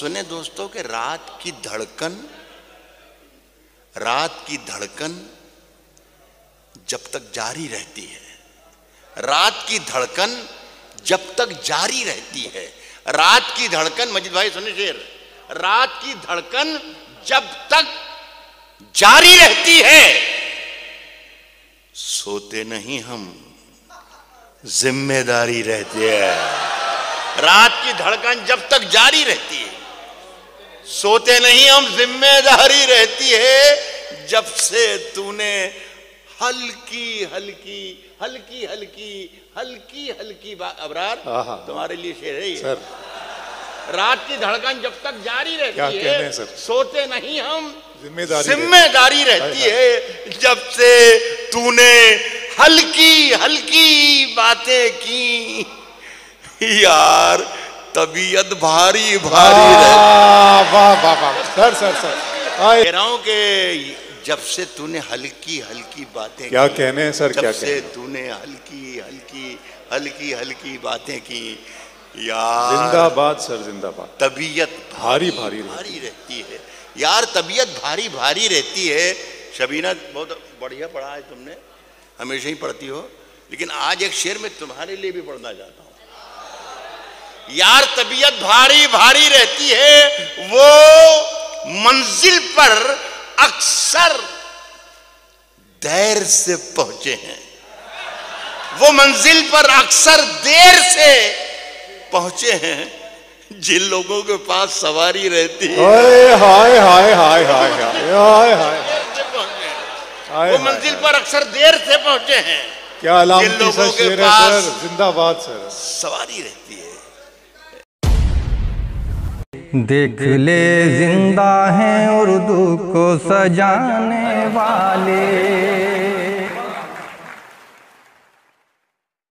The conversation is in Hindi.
सुने दोस्तों कि रात की धड़कन जब तक जारी रहती है, रात की धड़कन जब तक जारी रहती है, रात की धड़कन, मजीद भाई सुने शेर, रात की धड़कन जब तक जारी रहती है, सोते नहीं हम, जिम्मेदारी रहती है। रात की धड़कन जब तक जारी रहती है, सोते नहीं हम, जिम्मेदारी रहती है। जब से तूने हल्की हल्की हल्की हल्की हल्की हल्की अबरार, तुम्हारे लिए शेर है ये सर। रात की धड़कन जब तक जारी रहती है, सोते नहीं हम, जिम्मेदारी रहती है। जब से तूने हल्की हल्की बातें की, यार तबीयत भारी भारी रहती। वाह वाह वाह सर सर सर, कह रहा हूं कि जब से तूने हल्की हल्की बातें क्या कहने हैं सर, क्या जब से तूने हल्की हल्की हल्की हल्की बातें की, यार जिंदाबाद सर, जिंदाबाद। तबीयत भारी भारी रहती है यार, तबीयत भारी भारी रहती है। शबीना बहुत बढ़िया पढ़ा है तुमने, हमेशा ही पढ़ती हो, लेकिन आज एक शेर में तुम्हारे लिए भी पढ़ना चाहता हूं। यार तबीयत भारी भारी रहती है, वो मंजिल पर अक्सर देर से पहुंचे हैं, वो मंजिल पर अक्सर देर से पहुंचे हैं, जिन लोगों के पास सवारी रहती है। हाय हाय हाय हाय हाय हाय, वो मंजिल पर अक्सर देर से पहुंचे हैं, क्या अलामती सा शेर है सर, जिंदाबाद सर। सवारी रहती है। देख ले जिंदा हैं उर्दू को सजाने वाले।